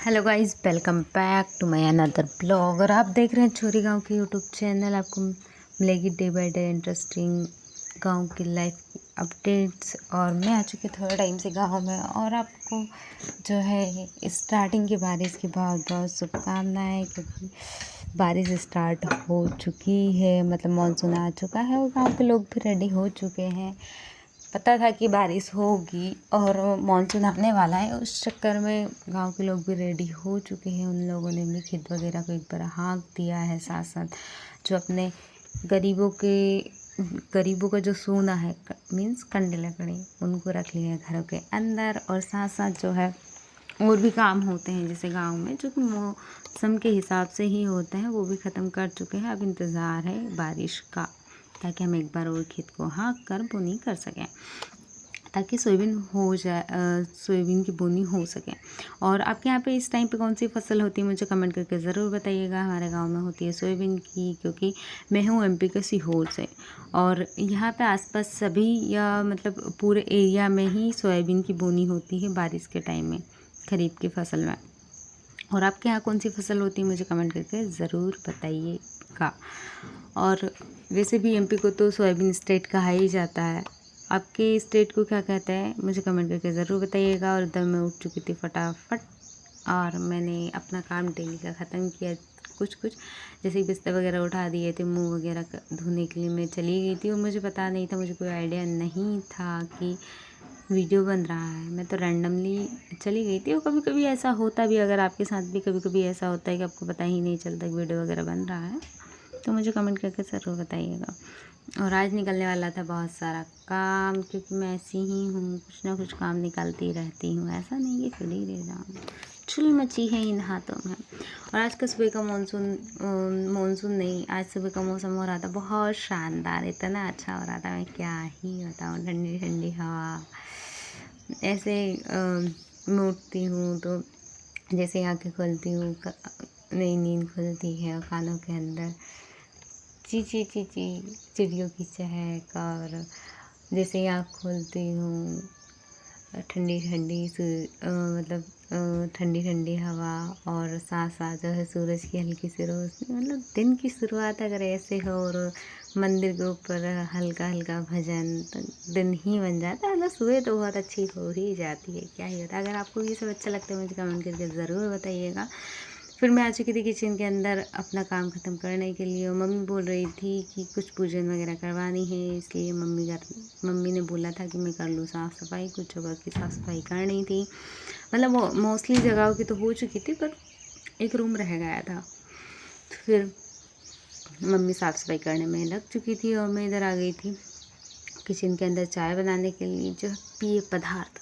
Hello guys, welcome back to my another blog. और आप देख रहे हैं छोरी गांव की यूट्यूब चैनल। आपको मिलेगी डे बाय डे इंटरेस्टिंग गांव की लाइफ की अपडेट्स। और मैं आ चुकी थोड़ा टाइम से गांव में, और आपको जो है स्टार्टिंग की बारिश की बहुत बहुत शुभकामनाएं, क्योंकि बारिश स्टार्ट हो चुकी है, मतलब मानसून आ चुका है और गाँव के लोग भी रेडी हो चुके हैं। पता था कि बारिश होगी और मानसून आने वाला है, उस चक्कर में गांव के लोग भी रेडी हो चुके हैं। उन लोगों ने भी खेत वगैरह को एक बार हाँक दिया है। साथ साथ जो अपने गरीबों का जो सोना है, मीन्स कंडे लकड़ी, उनको रख लिया है घरों के अंदर। और साथ साथ जो है और भी काम होते हैं जैसे गांव में, जो कि मौसम के हिसाब से ही होते हैं, वो भी ख़त्म कर चुके हैं। अब इंतज़ार है बारिश का, ताकि हम एक बार और खेत को हाँक कर बुनी कर सकें, ताकि सोयाबीन की बुनी हो सके। और आपके यहाँ पे इस टाइम पे कौन सी फसल होती है, मुझे कमेंट करके ज़रूर बताइएगा। हमारे गांव में होती है सोयाबीन की, क्योंकि मैं हूँ एमपी के सीहोर से, और यहाँ पे आसपास सभी या मतलब पूरे एरिया में ही सोयाबीन की बुनी होती है बारिश के टाइम में, खरीफ की फसल में। और आपके यहाँ कौन सी फसल होती है, मुझे कमेंट करके ज़रूर बताइएगा। और वैसे भी एमपी को तो सोयाबीन स्टेट कहा ही जाता है। आपके स्टेट को क्या कहते हैं, मुझे कमेंट करके ज़रूर बताइएगा। और इधर मैं उठ चुकी थी फटाफट, और मैंने अपना काम डेली का ख़त्म किया। कुछ जैसे बिस्तर वगैरह उठा दिए थे, मुंह वगैरह धोने के लिए मैं चली गई थी। और मुझे पता नहीं था, मुझे कोई आइडिया नहीं था कि वीडियो बन रहा है। मैं तो रैंडमली चली गई थी। और कभी कभी ऐसा होता भी, अगर आपके साथ भी कभी कभी ऐसा होता है कि आपको पता ही नहीं चलता कि वीडियो वगैरह बन रहा है, तो मुझे कमेंट करके ज़रूर बताइएगा। और आज निकलने वाला था बहुत सारा काम, क्योंकि मैं ऐसी ही हूँ, कुछ ना कुछ काम निकालती रहती हूँ। ऐसा नहीं कि फ्री रह जाऊँ, चुल मची है इन हाथों में। और आज का सुबह का मानसून नहीं, आज सुबह का मौसम हो रहा था बहुत शानदार, इतना अच्छा हो रहा था, मैं क्या ही बताऊँ। ठंडी ठंडी हवा, ऐसे मैं उठती हूँ तो जैसे आँखें खोलती हूँ, नई नींद खुलती है, और कानों के अंदर ची ची ची ची चिड़ियों की चहक। और जैसे ही आँख खोलती हूँ, ठंडी ठंडी मतलब ठंडी ठंडी हवा, और साथ साथ जो है सूरज की हल्की सी रोशनी, मतलब दिन की शुरुआत अगर ऐसे हो, और मंदिर के ऊपर हल्का हल्का भजन, तो दिन ही बन जाता है। मतलब सुबह तो बहुत अच्छी हो ही जाती है, क्या ही होता है। अगर आपको ये सब अच्छा लगता है, मुझे कमेंट करके ज़रूर बताइएगा। फिर मैं आ चुकी थी किचन के अंदर अपना काम ख़त्म करने के लिए। और मम्मी बोल रही थी कि कुछ पूजन वगैरह करवानी है, इसलिए मम्मी ने बोला था कि मैं कर लूँ साफ़ सफाई। कुछ जगह की साफ़ सफाई करनी थी, मतलब वो मोस्टली जगहों की तो हो चुकी थी, पर एक रूम रह गया था। तो फिर मम्मी साफ़ सफाई करने में लग चुकी थी, और मैं इधर आ गई थी किचन के अंदर चाय बनाने के लिए, जो पेय पदार्थ,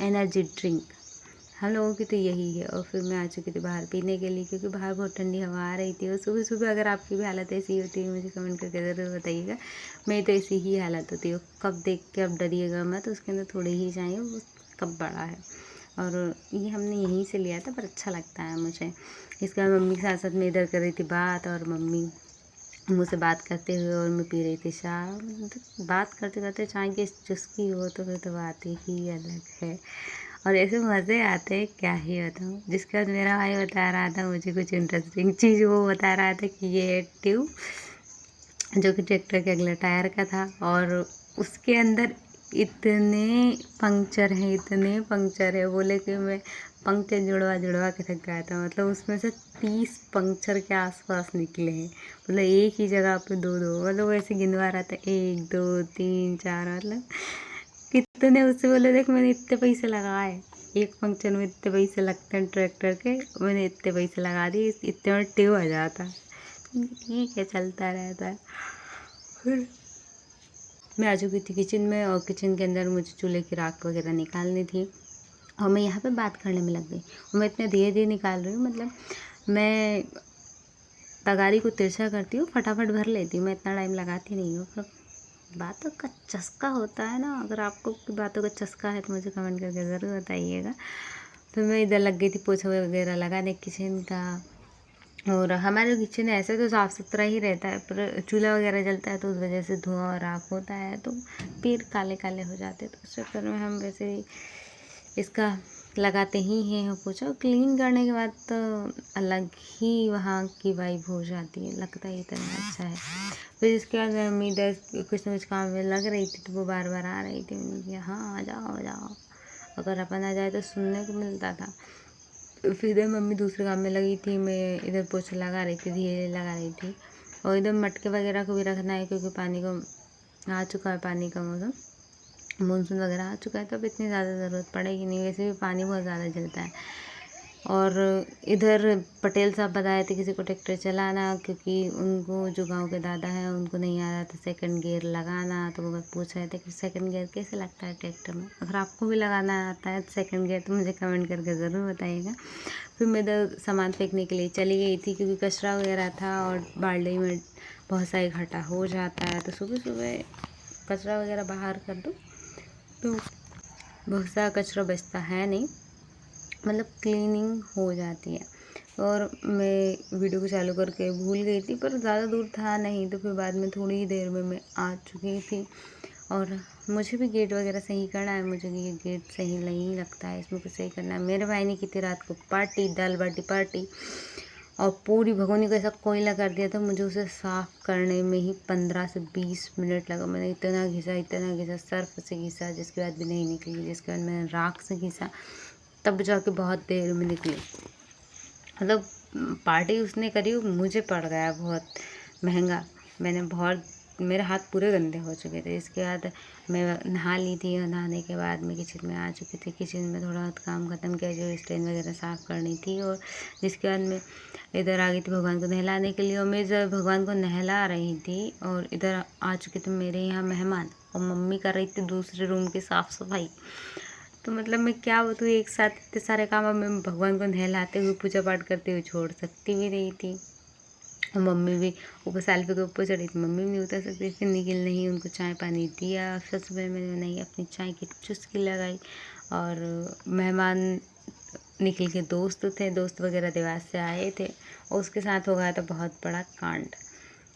एनर्जी ड्रिंक, हम लोगों की तो यही है। और फिर मैं आ चुकी थी बाहर पीने के लिए, क्योंकि बाहर बहुत ठंडी हवा आ रही थी। और सुबह सुबह अगर आपकी भी हालत ऐसी होती है, मुझे कमेंट करके ज़रूर बताइएगा। मेरी तो ऐसी ही हालत होती है। कब देख के अब डरिएगा मत, उसके अंदर थोड़े ही चाहिए, वो कब बड़ा है। और ये हमने यहीं से लिया था, पर अच्छा लगता है मुझे। इसके बाद मम्मी के साथ साथ मैं इधर कर रही थी बात, और मम्मी मुझसे बात करते हुए और मैं पी रही थी चाय। मतलब बात करते करते चाय की चुस्की हो तो फिर तो बात ही अलग है, और ऐसे मज़े आते हैं, क्या ही बताऊँ। जिसके बाद मेरा भाई बता रहा था मुझे कुछ इंटरेस्टिंग चीज़, वो बता रहा था कि ये है ट्यूब, जो कि ट्रैक्टर के अगले टायर का था, और उसके अंदर इतने पंक्चर है, बोले कि मैं पंक्चर जुड़वा जुड़वा के थक गया था। मतलब उसमें से 30 पंक्चर के आसपास निकले हैं, मतलब एक ही जगह पे दो दो, मतलब वैसे गिनवा रहा था, 1 2 3 4, मतलब कितने। उससे बोले देख मैंने इतने पैसे लगाए, एक पंक्चर में इतने पैसे लगते हैं ट्रैक्टर के, मैंने इतने पैसे लगा दिए, इतने में ट्यूब आ जाता। ठीक है, चलता रहता है। फिर मैं आ चुकी थी किचन में, और किचन के अंदर मुझे चूल्हे की राख वगैरह निकालनी थी, और मैं यहाँ पे बात करने में लग गई। और मैं इतने धीरे धीरे निकाल रही हूँ, मतलब मैं तगारी को तिरछा करती हूँ, फटाफट भर लेती हूँ, मैं इतना टाइम लगाती नहीं हूँ। पर बातों का चस्का होता है ना, अगर आपको बातों का चस्का है तो मुझे कमेंट करके ज़रूर बताइएगा। फिर मैं इधर लग गई थी पोछा वगैरह लगाने किचन का। और हमारे किचन ऐसे तो साफ़ सुथरा ही रहता है, पर चूल्हा वगैरह जलता है तो उस वजह से धुआं और राख होता है, तो पैर काले काले हो जाते हैं। तो उस चक्कर में हम वैसे ही इसका लगाते ही हैं पोछा। और क्लीन करने के बाद तो अलग ही वहाँ की वाइब हो जाती है, लगता ही इतना अच्छा है। फिर इसके बाद मेरी मम्मी इधर कुछ न कुछ काम में लग रही थी, तो वो बार बार आ रही थी। मैंने कहा हाँ आ जाओ आ जाओ, अगर अपन आ जाए तो सुनने को मिलता था। फिर इधर मम्मी दूसरे काम में लगी थी, मैं इधर पोछा लगा रही थी, धीरे लगा रही थी। और इधर मटके वगैरह को भी रखना है, क्योंकि पानी को आ चुका है, पानी का मौसम, मानसून वगैरह आ चुका है, तो अब इतनी ज़्यादा ज़रूरत पड़ेगी नहीं। वैसे भी पानी बहुत ज़्यादा जलता है। और इधर पटेल साहब बताए थे किसी को ट्रैक्टर चलाना, क्योंकि उनको जो गांव के दादा हैं उनको नहीं आ रहा था सेकंड गियर लगाना। तो वो बस पूछ रहे थे कि सेकंड गियर कैसे लगता है ट्रैक्टर में। अगर आपको भी लगाना आता है सेकंड गियर तो मुझे कमेंट करके ज़रूर बताइएगा। फिर मैं इधर सामान फेंकने के लिए चली गई थी, क्योंकि कचरा वगैरह था और बाल्टी में बहुत सा इकट्ठा हो जाता है। तो सुबह सुबह कचरा वगैरह बाहर कर दो तो बहुत सा कचरा बचता है नहीं, मतलब क्लीनिंग हो जाती है। और मैं वीडियो को चालू करके भूल गई थी, पर ज़्यादा दूर था नहीं, तो फिर बाद में थोड़ी ही देर में मैं आ चुकी थी। और मुझे भी गेट वगैरह सही करना है, मुझे ये गेट सही नहीं लगता है, इसमें कुछ सही करना है। मेरे भाई ने की थी रात को पार्टी, दाल बाटी पार्टी, और पूरी भगोनी को ऐसा कोयला कर दिया था। मुझे उसे साफ़ करने में ही 15 से 20 मिनट लगा। मैंने इतना घिसा सर्फ से घिसा, जिसके बाद भी नहीं निकली। जिसके बाद मैंने राख से घिसा, तब जाके बहुत देर में निकली। मतलब पार्टी उसने करी, मुझे पड़ गया बहुत महंगा। मैंने बहुत, मेरे हाथ पूरे गंदे हो चुके थे। इसके बाद मैं नहा ली थी, और नहाने के बाद मैं किचन में आ चुकी थी। किचन में थोड़ा बहुत काम ख़त्म किया, जो स्टैंड वगैरह साफ़ करनी थी। और जिसके बाद मैं इधर आ गई थी भगवान को नहलाने के लिए। और मैं जब भगवान को नहला रही थी और इधर आ चुके थे मेरे यहाँ मेहमान, और मम्मी कर रही थी दूसरे रूम की साफ़ सफाई। तो मतलब मैं क्या बताऊँ, एक साथ इतने सारे काम अब मैं भगवान को नहलाते हुए पूजा पाठ करते हुए छोड़ सकती भी नहीं थी। और मम्मी भी ऊपर सेल्फी के ऊपर चढ़ी थी, मम्मी भी नहीं उतर सकती थी। निखिल नहीं, उनको चाय पानी दिया। फिर सुबह मैंने नहीं अपनी चाय की चुस्की लगाई। और मेहमान निखिल के दोस्त थे, दोस्त वगैरह देवास से आए थे, और उसके साथ हो गया था बहुत बड़ा कांड।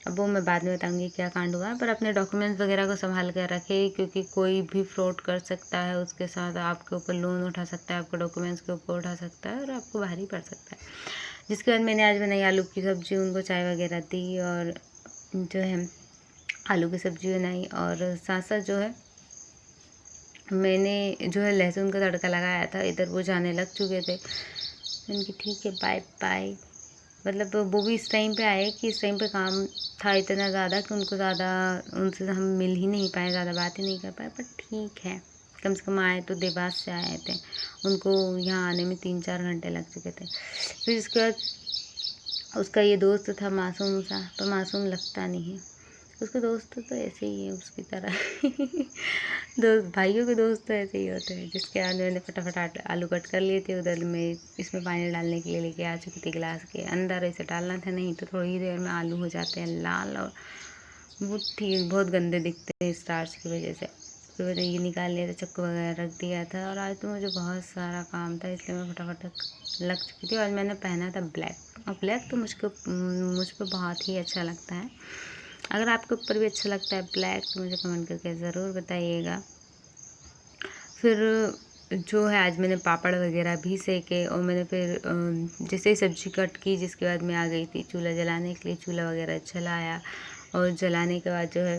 अब वो मैं बाद में बताऊंगी क्या कांड हुआ, पर अपने डॉक्यूमेंट्स वगैरह को संभाल कर रखें, क्योंकि कोई भी फ्रॉड कर सकता है। उसके साथ आपके ऊपर लोन उठा सकता है, आपके डॉक्यूमेंट्स के ऊपर उठा सकता है, और आपको भारी पड़ सकता है। जिसके बाद मैंने आज बनाई आलू की सब्ज़ी, उनको चाय वगैरह दी, और जो है आलू की सब्ज़ी बनाई। और साथ साथ जो है मैंने जो है लहसुन का तड़का लगाया था। इधर वो जाने लग चुके थे, उनकी ठीक है बाय बाय। मतलब वो भी इस टाइम पे आए कि इस टाइम पे काम था इतना ज़्यादा कि उनको ज़्यादा, उनसे हम मिल ही नहीं पाए, ज़्यादा बात ही नहीं कर पाए। पर ठीक है, कम से कम आए तो देवास से आए थे, उनको यहाँ आने में 3-4 घंटे लग चुके थे। फिर इसके बाद उसका ये दोस्त था मासूम सा, पर मासूम लगता नहीं है। उसके दोस्त तो ऐसे ही है उसकी तरह दोस्त, भाइयों के दोस्त तो ऐसे ही होते हैं। जिसके बाद मैंने फटाफट आलू कट कर लिए थे। उधर मैं इसमें पानी डालने के लिए लेके आ चुकी थी गिलास के अंदर। ऐसे डालना था, नहीं तो थोड़ी ही देर में आलू हो जाते हैं लाल, और वो ठीक बहुत गंदे दिखते हैं स्टार्च की वजह से। फिर मैंने ये निकाल लिया था, चक्कू वगैरह रख दिया था। और आज तो मुझे बहुत सारा काम था, इसलिए मैं फटाफट लग चुकी थी। और मैंने पहना था ब्लैक, और ब्लैक तो मुझ पर बहुत ही अच्छा लगता है। अगर आपके ऊपर भी अच्छा लगता है ब्लैक तो मुझे कमेंट करके ज़रूर बताइएगा। फिर जो है आज मैंने पापड़ वगैरह भी सेके, और मैंने फिर जैसे ही सब्ज़ी कट की, जिसके बाद मैं आ गई थी चूल्हा जलाने के लिए। चूल्हा वगैरह जलाया, और जलाने के बाद जो है,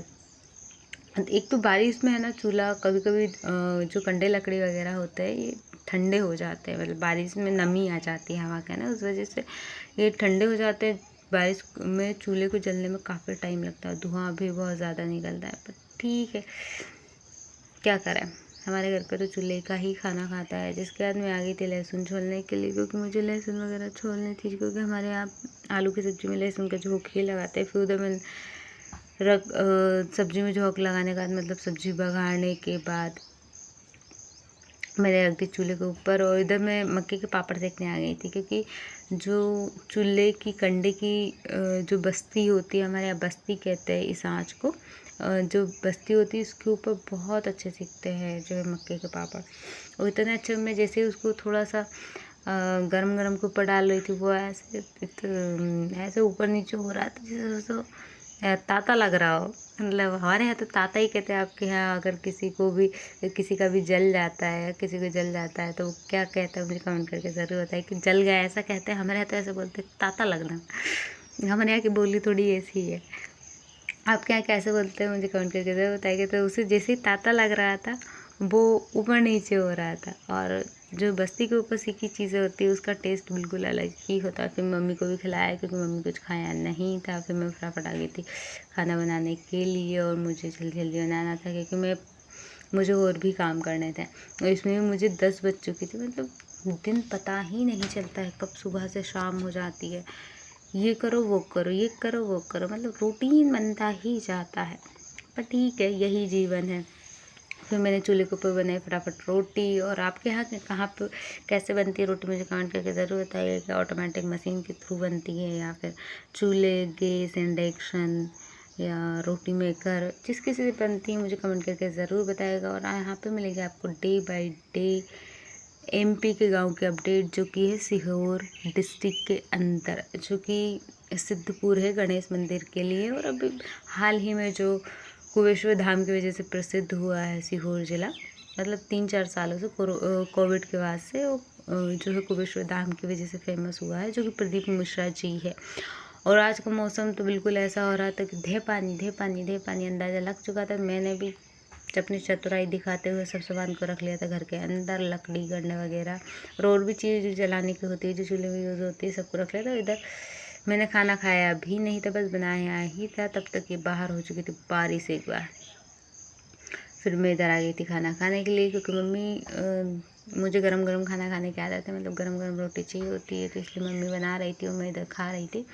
एक तो बारिश में है ना, चूल्हा कभी कभी जो कंडे लकड़ी वगैरह होते हैं ये ठंडे हो जाते हैं। मतलब बारिश में नमी आ जाती है हवा का ना, उस वजह से ये ठंडे हो जाते हैं। बारिश में चूल्हे को जलने में काफ़ी टाइम लगता है, धुआं भी बहुत ज़्यादा निकलता है। पर ठीक है, क्या करें, हमारे घर पे तो चूल्हे का ही खाना खाता है। जिसके बाद मैं आ गई थी लहसुन छोलने के लिए, क्योंकि मुझे लहसुन वगैरह छोलनी थी, क्योंकि हमारे यहाँ आलू की सब्ज़ी में लहसुन का झोंक ही लगाते हैं। फिर उधर मैं सब्ज़ी में झोंक लगाने के बाद, मतलब सब्ज़ी बघाड़ने के बाद मैंने रख दी चूल्हे के ऊपर। और इधर मैं मक्के के पापड़ सेकने आ गई थी, क्योंकि जो चूल्हे की कंडे की जो बस्ती होती है, हमारे यहाँ बस्ती कहते हैं इस आँच को, जो बस्ती होती है उसके ऊपर बहुत अच्छे सीखते हैं जो है मक्के के पापड़। और इतने अच्छे, मैं जैसे उसको थोड़ा सा गरम गरम के ऊपर डाल रही थी, वो ऐसे ऐसे ऊपर नीचे हो रहा था, जैसे ताता लग रहा हो। मतलब हमारे यहाँ तो ताता ही कहते हैं। आपके यहाँ अगर किसी को भी, किसी का भी जल जाता है या किसी को जल जाता है तो वो क्या कहता है मुझे कमेंट करके ज़रूर बताइए। कि जल गया ऐसा कहते हैं, हमारे यहाँ तो ऐसे बोलते हैं ताता लगना। हमारे यहाँ की बोली थोड़ी ऐसी है। आपके यहाँ कैसे बोलते हैं मुझे कमेंट करके ज़रूर बताइए। तो उसे जैसे ही ताता लग रहा था वो ऊपर नीचे हो रहा था। और जो बस्ती के ऊपर सीखी चीज़ें होती है उसका टेस्ट बिल्कुल अलग ही होता है। फिर मम्मी को भी खिलाया क्योंकि मम्मी कुछ खाया नहीं था। फिर मैं फटाफट आ गई थी खाना बनाने के लिए और मुझे जल्दी जल्दी बनाना था क्योंकि मुझे और भी काम करने थे। और इसमें भी मुझे 10 बज चुकी थी। मतलब दिन पता ही नहीं चलता है कब सुबह से शाम हो जाती है। ये करो वो करो, ये करो वो करो, मतलब रूटीन बनता ही जाता है। पर ठीक है, यही जीवन है। फिर मैंने चूल्हे के ऊपर बनाई फटाफट रोटी। और आपके यहाँ कहाँ पे कैसे बनती है रोटी मुझे कमेंट करके ज़रूर बताइए। कि ऑटोमेटिक मशीन के थ्रू बनती है या फिर चूल्हे, गैस, इंडक्शन या रोटी मेकर, जिस किसी से बनती है मुझे कमेंट करके ज़रूर बताइएगा। और यहाँ पे मिलेगी आपको डे बाय डे एमपी के गांव के अपडेट, जो कि है सीहोर डिस्ट्रिक्ट के अंदर, जो कि सिद्धपुर है गणेश मंदिर के लिए। और अभी हाल ही में जो कुबेश्वर धाम की वजह से प्रसिद्ध हुआ है सीहोर ज़िला, मतलब 3-4 सालों से कोविड के बाद से वो जो है कुबेश्वर धाम की वजह से फेमस हुआ है, जो कि प्रदीप मिश्रा जी है। और आज का मौसम तो बिल्कुल ऐसा हो रहा था कि धे पानी अंदाज़ा लग चुका था। मैंने भी अपनी चतुराई दिखाते हुए सब सामान को रख लिया था घर के अंदर, लकड़ी गढ़ने वगैरह और भी चीज़ जो जलाने की होती है, जो चूल्हे में यूज़ होती है, सबको रख लिया था। इधर मैंने खाना खाया भी नहीं था, बस बनाया ही था। तब तक ये बाहर हो चुकी थी बारिश एक बार। फिर मैं इधर आ गई थी खाना खाने के लिए क्योंकि मम्मी मुझे गरम गरम खाना खाने की आदत है। मतलब गरम गरम रोटी चाहिए होती है, तो इसलिए मम्मी बना रही थी और मैं इधर खा रही थी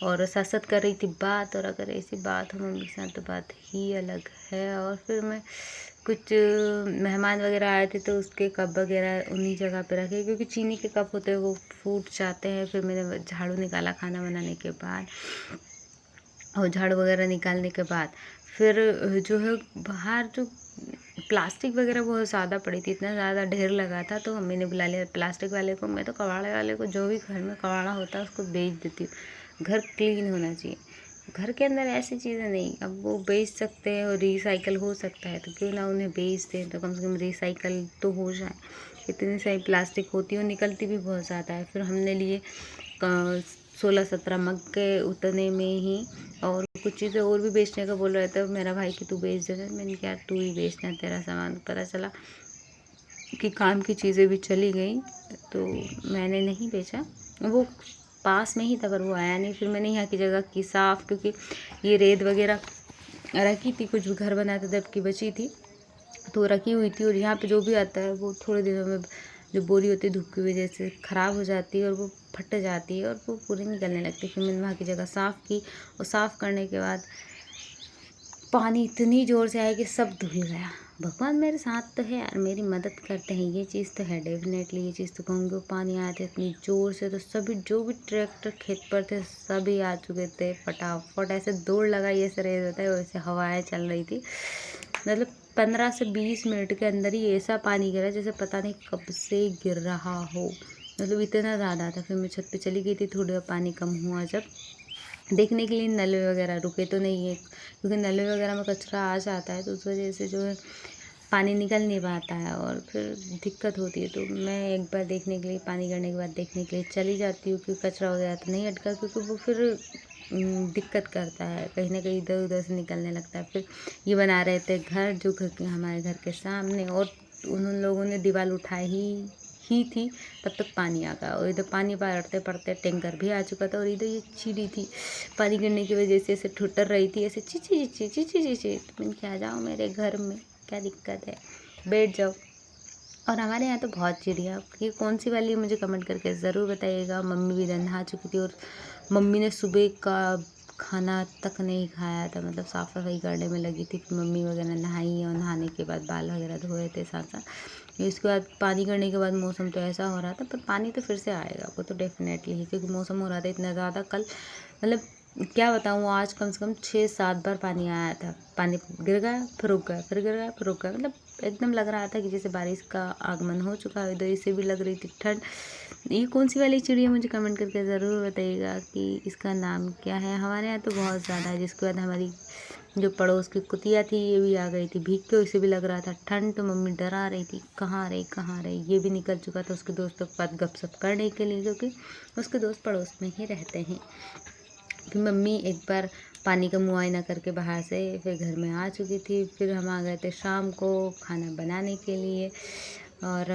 और साथ साथ कर रही थी बात। और अगर ऐसी बात हो मम्मी के साथ तो बात ही अलग है। और फिर मैं कुछ मेहमान वगैरह आए थे तो उसके कप वगैरह उन्हीं जगह पे रखे, क्योंकि चीनी के कप होते हैं वो फूट जाते हैं। फिर मैंने झाड़ू निकाला खाना बनाने के बाद, और झाड़ू वगैरह निकालने के बाद फिर जो है बाहर जो प्लास्टिक वगैरह बहुत ज़्यादा पड़ी थी, इतना ज़्यादा ढेर लगा था, तो मम्मी ने बुला लिया प्लास्टिक वाले को। मैं तो कबाड़े वाले को, जो भी घर में कबाड़ा होता है उसको बेच देती हूँ। घर क्लीन होना चाहिए, घर के अंदर ऐसी चीज़ें नहीं। अब वो बेच सकते हैं और रिसाइकल हो सकता है, तो क्यों ना उन्हें बेच दें, तो कम से कम रिसाइकल तो हो जाए। इतनी सारी प्लास्टिक होती है और निकलती भी बहुत ज़्यादा है। फिर हमने लिए 16-17 मग के उतने में ही, और कुछ चीज़ें और भी बेचने का बोल रहे थे मेरा भाई कि तू बेच दे। मैंने कहा तू ही बेचना, तेरा सामान। पता चला कि काम की चीज़ें भी चली गई, तो मैंने नहीं बेचा। वो पास में ही था पर वो आया नहीं। फिर मैंने यहाँ की जगह की साफ़, क्योंकि ये रेत वगैरह रखी थी, कुछ घर बनाते जब की बची थी तो रखी हुई थी। और यहाँ पे जो भी आता है वो थोड़े दिनों में जो बोरी होती है धूप की वजह से ख़राब हो जाती है और वो फट जाती है और वो पूरी निकलने लगती है। फिर मैंने वहाँ की जगह साफ़ की, और साफ़ करने के बाद पानी इतनी ज़ोर से आया कि सब धुल गया। भगवान मेरे साथ तो है यार, मेरी मदद करते हैं, ये चीज़ तो है डेफिनेटली। ये चीज़ तो कहूँगी। वो पानी आया था इतनी ज़ोर से, तो सभी जो भी ट्रैक्टर खेत पर थे सभी आ चुके थे। फटाफट ऐसे दौड़ लगाई, ऐसे रेस होता है वैसे हवाएं चल रही थी। मतलब 15 से 20 मिनट के अंदर ही ऐसा पानी गिरा जैसे पता नहीं कब से गिर रहा हो। मतलब इतना ज़्यादा था। फिर मैं छत पे चली गई थी, थोड़ी देर पानी कम हुआ जब, देखने के लिए नले वगैरह रुके तो नहीं है, क्योंकि नले वगैरह में कचरा आ जाता है तो उस वजह से जो है पानी निकल नहीं पाता है और फिर दिक्कत होती है। तो मैं एक बार देखने के लिए, पानी गिरने के बाद देखने के लिए चली जाती हूँ कि कचरा वगैरह तो नहीं अटका, क्योंकि वो फिर दिक्कत करता है, कहीं ना कहीं इधर उधर से निकलने लगता है। फिर ये बना रहे थे घर, जो घर के हमारे घर के सामने, और उन लोगों ने दीवार उठाई ही थी, तब तक पानी आ गया। और इधर पानी पड़ते पड़ते टैंकर भी आ चुका था। और इधर ये चिड़ी थी, पानी गिरने की वजह से ऐसे ठुटर रही थी, ऐसे चिची चिची चिची चिची। मैंने क्या, जाओ मेरे घर में, क्या दिक्कत है, बैठ जाओ। और हमारे यहाँ तो बहुत चिड़िया, ये कौन सी वाली है मुझे कमेंट करके ज़रूर बताइएगा। मम्मी भी इधर नहा चुकी थी, और मम्मी ने सुबह का खाना तक नहीं खाया था, मतलब साफ़ सफाई करने में लगी थी। मम्मी वगैरह नहाई और नहाने के बाद बाल वगैरह धोए थे साथ साथ। इसके बाद पानी करने के बाद मौसम तो ऐसा हो रहा था, पर पानी तो फिर से आएगा वो तो डेफिनेटली ही, क्योंकि मौसम हो रहा था इतना ज़्यादा कल, मतलब क्या बताऊँ, आज कम से कम 6-7 बार पानी आया था। पानी गिर गया फिर रुक गया, फिर गिर गया फिर रुक गया, मतलब एकदम लग रहा था कि जैसे बारिश का आगमन हो चुका है। इधर इसे भी लग रही थी ठंड। ये कौन सी वाली चिड़िया, मुझे कमेंट करके ज़रूर बताइएगा कि इसका नाम क्या है। हमारे यहाँ तो बहुत ज़्यादा है। जिसके बाद हमारी जो पड़ोस की कुतिया थी ये भी आ गई थी भीग के, उसे भी लग रहा था ठंड। तो मम्मी डरा रही थी, कहाँ रही कहाँ रही। ये भी निकल चुका था उसके दोस्तों के पास गपशप करने के लिए, क्योंकि उसके दोस्त पड़ोस में ही रहते हैं। फिर मम्मी एक बार पानी का मुआयना करके बाहर से फिर घर में आ चुकी थी। फिर हम आ गए थे शाम को खाना बनाने के लिए। और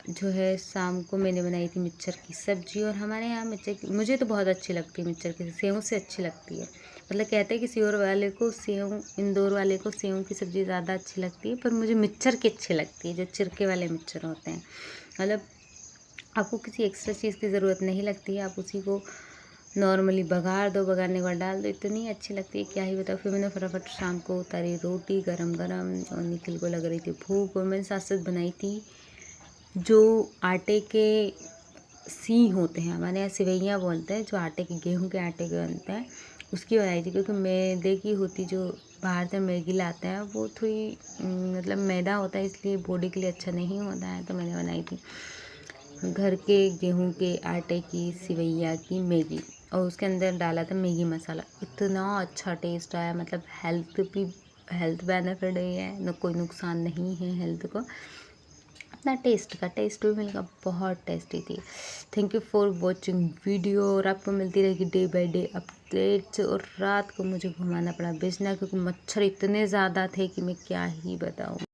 जो है शाम को मैंने बनाई थी मिक्सचर की सब्ज़ी। और हमारे यहाँ मिक्सचर मुझे तो बहुत अच्छी लगती है, मिक्सचर की सेव से अच्छी लगती है। मतलब कहते हैं कि सीहोर वाले को सेव, इंदौर वाले को सेव की सब्ज़ी ज़्यादा अच्छी लगती है, पर मुझे मिक्सचर की अच्छी लगती है, जो छिलके वाले मिक्सचर होते हैं। मतलब आपको किसी एक्स्ट्रा चीज़ की ज़रूरत नहीं लगती है, आप उसी को नॉर्मली बघार दो, बघारने के बाद डाल दो, इतनी अच्छी लगती है क्या ही बताओ। फिर मैंने फटाफट शाम को उतारी रोटी गरम गरम, और निखिल को लग रही थी भूख। और मैंने साथ साथ बनाई थी जो आटे के सी होते हैं, हमारे यहाँ सिवैयाँ बोलते हैं, जो आटे के, गेहूं के आटे के बनते हैं, उसकी बनाई थी। क्योंकि मैदे की होती, जो बाहर से मैगी लाते हैं वो थोड़ी मतलब मैदा होता है, इसलिए बॉडी के लिए अच्छा नहीं होता है। तो मैंने बनाई थी घर के गेहूं के आटे की सिवैया की मैगी, और उसके अंदर डाला था मैगी मसाला। इतना अच्छा टेस्ट आया, मतलब हेल्थ बेनिफिट है, न कोई नुकसान नहीं है हेल्थ को। अपना टेस्ट भी मिलेगा, बहुत टेस्टी थी। Thank you for watching video. और आपको मिलती रहेगी डे बाय डे अपडेट्स। और रात को मुझे घुमाना पड़ा बिजना, क्योंकि मच्छर इतने ज़्यादा थे कि मैं क्या ही बताऊँ।